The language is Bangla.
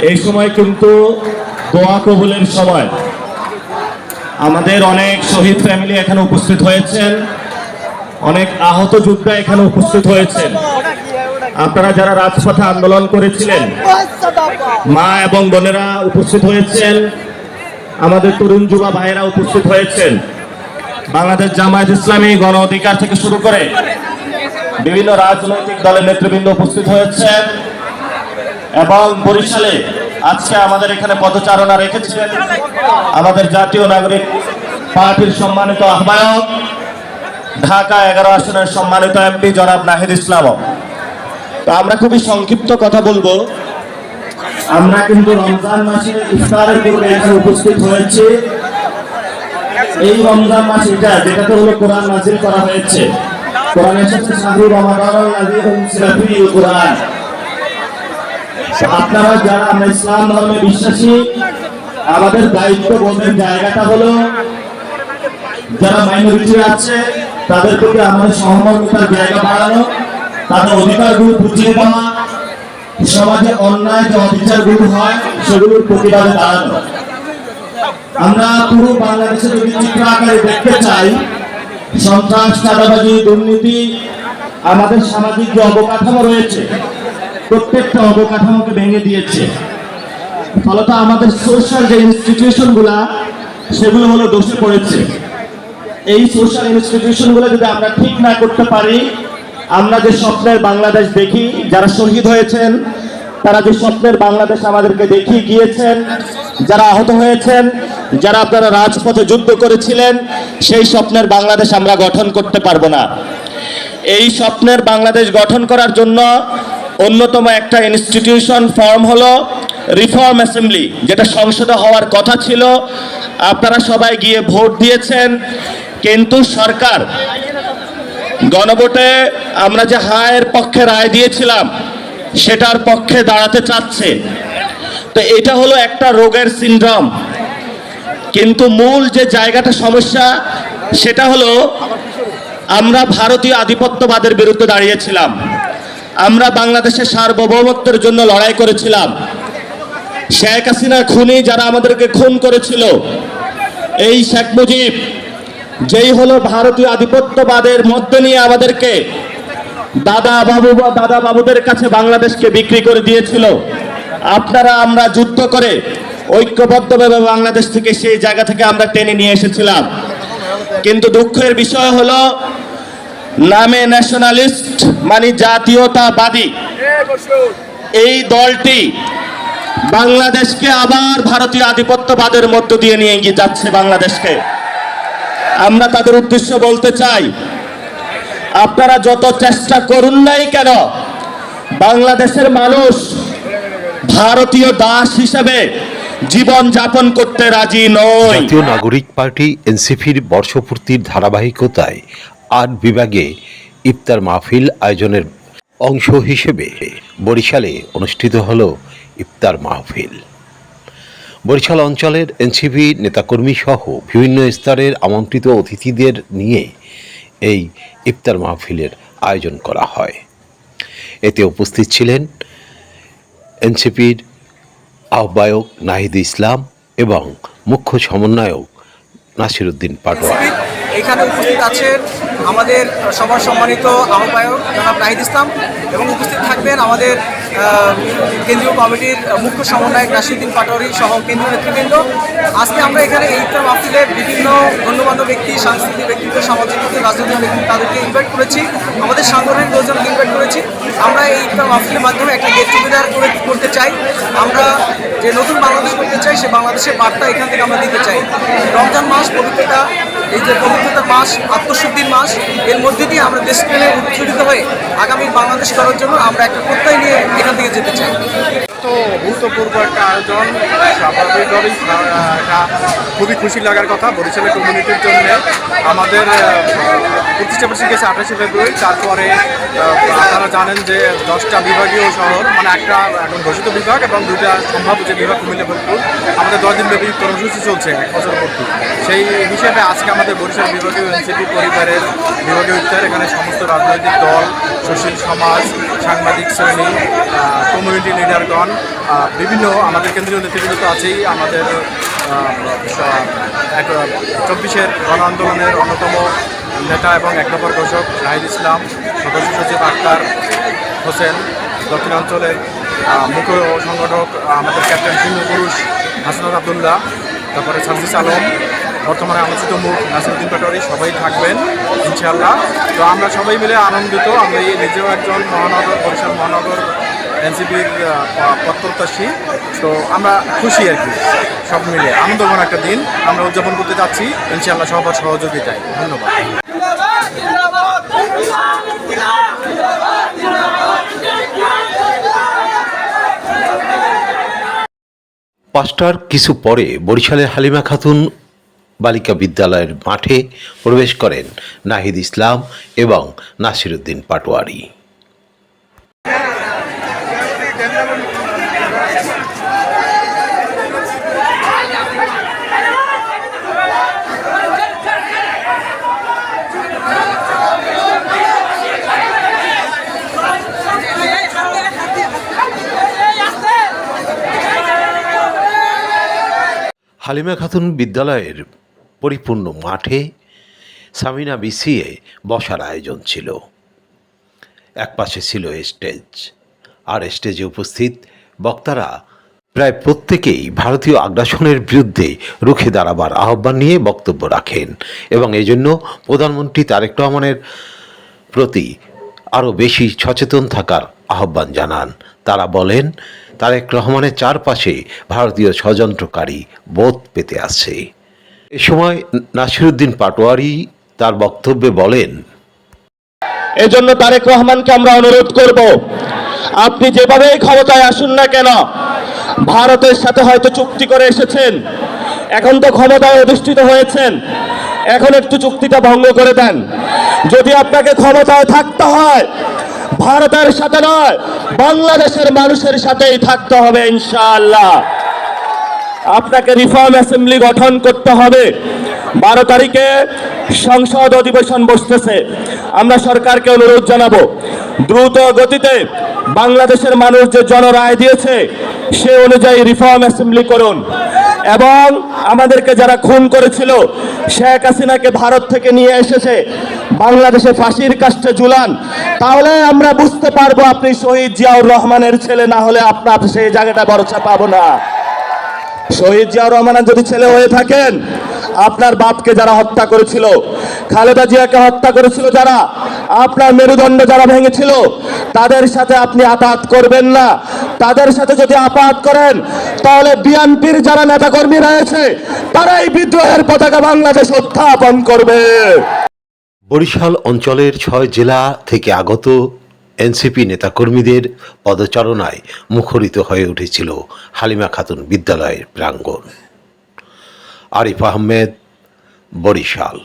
এই সময় কিন্তু দোয়া কবুলের সময়। আমাদের অনেক শহীদ ফ্যামিলি এখানে উপস্থিত হয়েছেন, অনেক আহত যোদ্ধা এখানে উপস্থিত হয়েছেন। আপনারা যারা রাজপথে আন্দোলন করেছিলেন, মা এবং বোনেরা উপস্থিত হয়েছেন, আমাদের তরুণ যুবা ভাইয়েরা উপস্থিত হয়েছেন। বাংলাদেশ জামায়াত ইসলামী গণ অধিকার থেকে শুরু করে বিভিন্ন রাজনৈতিক দলের নেতৃবৃন্দ উপস্থিত হয়েছেন এবং বরিশালে আজকে আমাদের এখানে পদচারণা রেখেছিলেন আমাদের জাতীয় নাগরিক পার্টির সম্মানিত আহ্বায়ক, ঢাকা 11 আসনের সম্মানিত এমপি জনাব নাহিদ ইসলাম। তো আমরা খুবই সংক্ষিপ্ত কথা বলবো। আমরা কিন্তু রমজান মাসে ইফতারের পূর্বে এখানে উপস্থিত হয়েছি। এই রমজান মাস যেটাতে হলো কোরআন নাযিল করা হয়েছে। কোরআন এসেছে শাহরুর রমাদানুল লাযী উনজিলা ফীহিল কুরআন। আপনারা যারা আমরা ইসলাম ধর্মে বিশ্বাসী, আমাদের দায়িত্ববোধের জায়গাটা হলো যারা মাইনরিটি আছে তাদের প্রতি আমাদের সহমর্মিতার জায়গা বাড়ানো, তাদের অধিকারগুলো বুঝিয়ে দেওয়া, সমাজে অন্যায় যে অবিচারগুলো হয় সেগুলোর প্রতিবাদে দাঁড়ানো। আমরা পুরো বাংলাদেশে যদি চিত্র আকারে দেখতে চাই, সন্ত্রাস, চাঁদাবাজি, দুর্নীতি, আমাদের সামাজিক যে অবকাঠামো রয়েছে প্রত্যেকটা অবকাঠামোকে ভেঙে দিয়েছে। ফলত আমাদের সোশ্যাল যে ইনস্টিটিউশন গুলা সেগুলো হলো দোষে পড়েছে। এই সোশ্যাল ইনস্টিটিউশন গুলো যদি আমরা ঠিক না করতে পারি, আমরা যে স্বপ্নের বাংলাদেশ দেখি, যারা শহীদ হয়েছেন তারা যে স্বপ্নের বাংলাদেশ আমাদেরকে দেখিয়ে গিয়েছেন, যারা আহত হয়েছেন, যারা আপনারা রাজপথে যুদ্ধ করেছিলেন, সেই স্বপ্নের বাংলাদেশ আমরা গঠন করতে পারবো না। এই স্বপ্নের বাংলাদেশ গঠন করার জন্য অন্যতম একটা ইনস্টিটিউশন ফর্ম হলো রিফর্ম অ্যাসেম্বলি, যেটা সংসদে হওয়ার কথা ছিল। আপনারা সবাই গিয়ে ভোট দিয়েছেন, কিন্তু সরকার গণভোটে আমরা যে হায়ের পক্ষে রায় দিয়েছিলাম সেটার পক্ষে দাঁড়াতে চাচ্ছে। তো এটা হলো একটা রোগের সিনড্রোম। কিন্তু মূল যে জায়গাটা সমস্যা সেটা হলো আমরা ভারতীয় আধিপত্যবাদের বিরুদ্ধে দাঁড়িয়েছিলাম। আমরা বাংলাদেশের সার্বভৌমত্বের জন্য লড়াই করেছিলাম। শেখ হাসিনা খুনি যারা আমাদেরকে খুন করেছিল, এই শেখ মুজিব যেই হলো ভারতীয় আধিপত্যবাদের মধ্যে নিয়ে আমাদেরকে দাদা বাবুদের কাছে বাংলাদেশকে বিক্রি করে দিয়েছিল। আপনারা আমরা যুদ্ধ করে ঐক্যবদ্ধভাবে বাংলাদেশ থেকে সেই জায়গা থেকে আমরা টেনে নিয়ে এসেছিলাম। কিন্তু দুঃখের বিষয় হলো নামে ন্যাশনালিস্ট মানে জাতীয়তাবাদী এই দলটি বাংলাদেশকে আবার ভারতীয় আধিপত্যবাদের মধ্য দিয়ে নিয়ে গিয়ে যাচ্ছে বাংলাদেশকে। আমরা তাদের উদ্দেশ্য বলতে চাই, আপনারা যত চেষ্টা করুন নাই কেন, বাংলাদেশের মানুষ ভারতীয় দাস হিসেবে জীবন যাপন করতে রাজি নয়। জাতীয় নাগরিক পার্টি এনসিপির বর্ষপূর্তির ধারাবাহিকতায় ৮ বিভাগে ইফতার মাহফিল আয়োজনের অংশ হিসেবে বরিশালে অনুষ্ঠিত হল ইফতার মাহফিল। বরিশাল অঞ্চলের এনসিপি নেতাকর্মী সহ বিভিন্ন স্তরের আমন্ত্রিত অতিথিদের নিয়ে এই ইফতার মাহফিলের আয়োজন করা হয়। এতে উপস্থিত ছিলেন এনসিপির আহ্বায়ক নাহিদ ইসলাম এবং মুখ্য সমন্বয়ক নাসির উদ্দিন পাটোয়ারি। এখানে উপস্থিত আছেন আমাদের সবার সম্মানিত আহ্বায়ক জনাব নাহিদ ইসলাম এবং উপস্থিত থাকবেন আমাদের কেন্দ্রীয় কমিটির মুখ্য সমন্বয়ক নাসির উদ্দিন পাটোয়ারি সহ কেন্দ্রীয় নেতৃবৃন্দ। আজকে আমরা এখানে এই ইফতার মাহফিলে বিভিন্ন গণ্যমান্য ব্যক্তি, সাংস্কৃতিক ব্যক্তিত্ব, সামাজিক ব্যক্তি, রাজনৈতিক ব্যক্তি তাদেরকে ইনভাইট করেছি, আমাদের সাংগঠনিক লোকজনকে ইনভাইট করেছি। আমরা এই ইফতার মাহফিলের মাধ্যমে একটা গেট টুগেদার করতে চাই। আমরা যে নতুন বাংলাদেশ করতে চাই, সে বাংলাদেশের বার্তা এখান থেকে আমরা দিতে চাই। রমজান মাস পবিত্রতা, এই যে পবিত্রতার মাস, আত্মশুদ্ধির মাস, এর মধ্যে দিয়ে আমরা দেশপ্রেমে উৎসাহিত হয়ে আগামী বাংলাদেশ করার জন্য আমরা একটা প্রত্যয় নিয়ে এখান থেকে যেতে চাই। তো ভূতপূর্ব একটা আয়োজন, স্বাভাবিকভাবেই এটা খুবই খুশি লাগার কথা বরিশালের কমিউনিটির জন্য। আমাদের প্রতিষ্ঠা বার্ষিকী গেছে 28শে ফেব্রুয়ারি। তারপরে আপনারা জানেন যে 10টা বিভাগীয় শহর, মানে একটা এখন ঘোষিত বিভাগ এবং 2টা সম্ভাব্য যে বিভাগ কুমিল্লা ফরিদপুর, আমাদের 10 দিন ব্যাপী কর্মসূচি চলছে 1 বছর পূর্তি। সেই হিসেবে আজকে আমাদের বরিশাল বিভাগীয় এনসিপি পরিবারের বিভাগীয় ইফতার, এখানে সমস্ত রাজনৈতিক দল, সুশীল সমাজ, সাংবাদিক শ্রেণী, কমিউনিটি লিডারগণ, বিভিন্ন আমাদের কেন্দ্রীয় নেতৃবৃন্দ তো আছেই। আমাদের 24-এর গণ আন্দোলনের অন্যতম নেতা এবং 1 নম্বর ঘোষক নাহিদ ইসলাম, সদস্য সচিব আক্তার হোসেন, দক্ষিণাঞ্চলের মুখ্য সংগঠক আমাদের ক্যাপ্টেন সিংহ পুরুষ হাসনাত আবদুল্লাহ, তারপরে সার্জিস আলম, বর্তমানে আলোচিত মুখ নাসিরুদ্দিন পাটোয়ারি, সবাই থাকবেন ইনশাআল্লাহ। তো আমরা সবাই মিলে আনন্দিত। আমি নিজেও একজন বরিশাল মহানগর এনসিপির প্রত্যাশী। তো আমরা খুশি আর কি, সব মিলে আনন্দঘন একটা দিন আমরা উদযাপন করতে যাচ্ছি ইনশাআল্লাহ সবার সহযোগিতায়। ধন্যবাদ। পাঁচটার কিছু পরে বরিশালের হালিমা খাতুন বালিকা বিদ্যালয়ের মাঠে প্রবেশ করেন নাহিদ ইসলাম এবং নাসিরুদ্দিন পাটোয়ারি। হালিমা খাতুন বিদ্যালয়ের পরিপূর্ণ মাঠে সামিনা বিছিয়ে বসার আয়োজন ছিল। একপাশে ছিল স্টেজ, আর স্টেজে উপস্থিত বক্তারা প্রায় প্রত্যেকেই ভারতীয় আগ্রাসনের বিরুদ্ধে রুখে দাঁড়াবার আহ্বান নিয়ে বক্তব্য রাখেন এবং এজন্য প্রধানমন্ত্রী তারেক রহমানের প্রতি আরও বেশি সচেতন থাকার আহ্বান জানান। তারা বলেন, তারেক রহমানের চারপাশে ভারতীয় ষড়যন্ত্রকারী বোধ পেতে আছে। এ সময় নাসিরুদ্দিন পাটোয়ারি তার বক্তব্যে বলেন, এজন্য তারেক রহমানকে আমরা অনুরোধ করব, আপনি যেভাবেই ক্ষমতায় আসুন না কেন, ভারতের সাথে হয়তো চুক্তি করে এসেছেন, এখন তো ক্ষমতায় অধিষ্ঠিত হয়েছেন, এখন একটু চুক্তিটা ভঙ্গ করে দেন। যদি আপনাকে ক্ষমতায় থাকতে হয় ভারতের সাথে নয়, বাংলাদেশের মানুষের সাথেই থাকতে হবে ইনশাআল্লাহ। আপনাকে রিফর্ম অ্যাসেম্বলি গঠন করতে হবে। 12 তারিখে সংসদ অধিবেশন বসতেছে। আমরা সরকারকে অনুরোধ জানাবো, দ্রুত গতিতে বাংলাদেশের মানুষ যে জনরায় দিয়েছে সে অনুযায়ী রিফর্ম অ্যাসেম্বলি করুন এবং আমাদেরকে যারা খুন করেছিল, শেখ হাসিনাকে ভারত থেকে নিয়ে এসেছে বাংলাদেশে ফাঁসির কাস্টে ঝুলান। তাহলে আমরা বুঝতে পারবো আপনি শহীদ জিয়াউর রহমানের ছেলে, না হলে আপনার সেই জায়গাটা ভরসা পাবো না। শহীদ জিয়াউর রহমানের যদি ছেলে হয়ে থাকেন, আপনার বাপকে যারা হত্যা করেছিল, খালেদা জিয়াকে হত্যা করেছিল যারা, আপনার মেরুদণ্ড যারা ভেঙেছিল, তাদের সাথে আপনি আপাত করবেন না। তাদের সাথে যদি আপাত করেন তাহলে বিএনপির যারা নেতাকর্মী রয়েছে তারাই বিদ্রোহের পতাকা বাংলাদেশ উত্থাপন করবে। বরিশাল অঞ্চলের 6 জেলা থেকে আগত এনসিপি নেতাকর্মীদের পদচারণায় মুখরিত হয়ে উঠেছিল হালিমা খাতুন বিদ্যালয়ের প্রাঙ্গণ। আরিফ আহমেদ, বরিশাল।